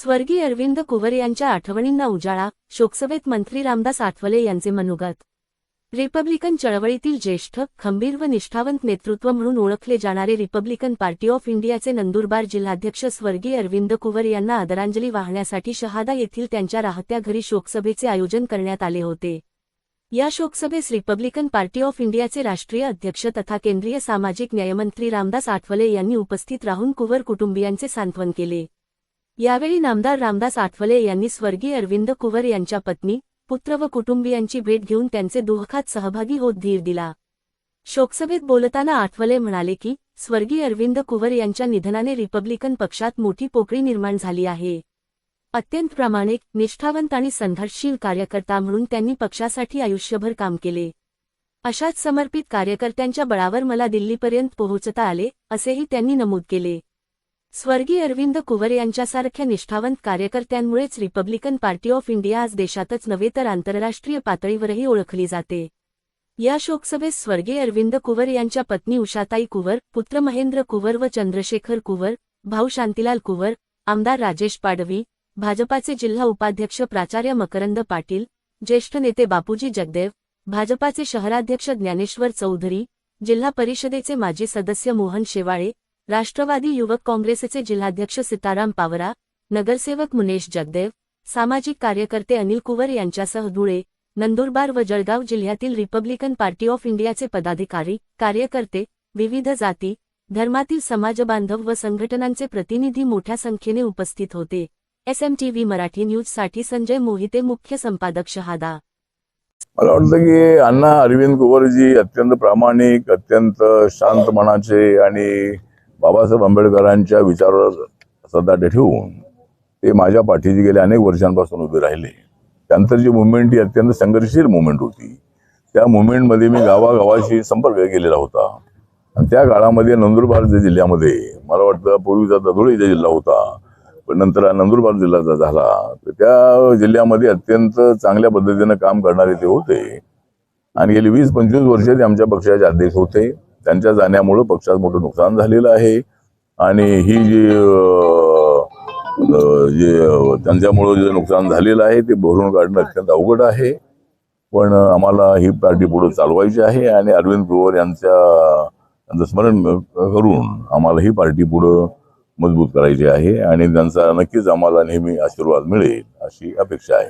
स्वर्गीय अरविंद कुवर यांच्या आठवणींना उजाळा, शोकसभेत मंत्री रामदास आठवले यांचे मनोगत। रिपब्लिकन चळवळीतील ज्येष्ठ, खंबीर व निष्ठावंत नेतृत्व म्हणून ओळखले जाणारे रिपब्लिकन पार्टी ऑफ इंडियाचे नंदुरबार जिल्हाध्यक्ष स्वर्गीय अरविंद कुवर यांना आदरांजली वाहण्यासाठी शहादा येथील त्यांच्या राहत्या घरी शोकसभेचे आयोजन करण्यात आले होते। या शोकसभेस रिपब्लिकन पार्टी ऑफ इंडियाचे राष्ट्रीय अध्यक्ष तथा केंद्रीय सामाजिक न्यायमंत्री रामदास आठवले यांनी उपस्थित राहून कुवर कुटुंबियांचे सांत्वन केले। यावेळी नामदार रामदास आठवले यांनी स्वर्गीय अरविंद कुवर यांच्या पत्नी, पुत्र व कुटुंबियांची भेट घेऊन त्यांचे दुःखात सहभागी होत धीर दिला। शोकसभेत बोलताना आठवले म्हणाले की, स्वर्गीय अरविंद कुवर यांच्या निधनाने रिपब्लिकन पक्षात मोठी पोकळी निर्माण झाली आहे। अत्यंत प्रामाणिक, निष्ठावंत आणि संघर्षशील कार्यकर्ता म्हणून त्यांनी पक्षासाठी आयुष्यभर काम केले। अशाच समर्पित कार्यकर्त्यांच्या बळावर मला दिल्लीपर्यंत पोहोचता आले, असेही त्यांनी नमूद केले। स्वर्गीय अरविंद कुवर यांच्यासारख्या निष्ठावंत कार्यकर्त्यांमुळेच रिपब्लिकन पार्टी ऑफ इंडिया आज देशातच नव्हे तर आंतरराष्ट्रीय पातळीवरही ओळखली जाते। या शोकसभेस स्वर्गीय अरविंद कुवर यांच्या पत्नी उषाताई कुवर, पुत्र महेंद्र कुवर व चंद्रशेखर कुवर, भाऊ शांतीलाल कुवर, आमदार राजेश पाडवी, भाजपाचे जिल्हा उपाध्यक्ष प्राचार्य मकरंद पाटील, ज्येष्ठ नेते बापूजी जगदेव, भाजपाचे शहराध्यक्ष ज्ञानेश्वर चौधरी, जिल्हा परिषदेचे माजी सदस्य मोहन शेवाळे, राष्ट्रवादी युवक काँग्रेसचे जिल्हाध्यक्ष सीताराम पावरा, नगरसेवक मुनेश जगदेव, सामाजिक कार्यकर्ते अनिल कुवर यांच्यासह धुळे, नंदुरबार व जळगाव जिल्ह्यातील रिपब्लिकन पार्टी ऑफ इंडियाचे पदाधिकारी, कार्यकर्ते, विविध जाती, धर्मातील समाजबांधव व संघटनांचे प्रतिनिधी मोठ्या संख्येने उपस्थित होते। SMTV मराठी न्यूजसाठी संजय मोहिते, मुख्य संपादक, शहादा। मला वाटतं की अण्णा अरविंद कुवरजी अत्यंत प्रामाणिक, अत्यंत शांत मनाचे आणि बाबासाहेब आंबेडकरांच्या विचारावर सदाटे ठेवून ते माझ्या पाठीशी गेले अनेक वर्षांपासून उभे राहिले। त्यानंतरची मुवमेंट ही अत्यंत संघर्षशील मुवमेंट होती। त्या मुवमेंटमध्ये मी गावागावाशी संपर्क केलेला होता आणि त्या काळामध्ये नंदुरबार जिल्ह्यामध्ये मला वाटतं पूर्वीचा धुळे जिल्हा होता, पण नंतर नंदुरबार जिल्हा झाला, तर त्या जिल्ह्यामध्ये अत्यंत चांगल्या पद्धतीने काम करणारे ते होते आणि गेली 20-25 वर्षे ते आमच्या पक्षाचे अध्यक्ष होते। त्यांच्या जाण्यामुळे पक्षात मोठं नुकसान झालेलं आहे आणि ही त्यांच्यामुळे जे नुकसान झालेलं आहे ते भरून काढणं अत्यंत अवघड आहे। पण आम्हाला ही पार्टी पुढे चालवायची आहे आणि अरविंद कुवर यांचं स्मरण करून आम्हाला ही पार्टी पुढे मजबूत करायची आहे आणि त्यांचा नक्कीच आम्हाला नेहमी आशीर्वाद मिळेल अशी अपेक्षा आहे।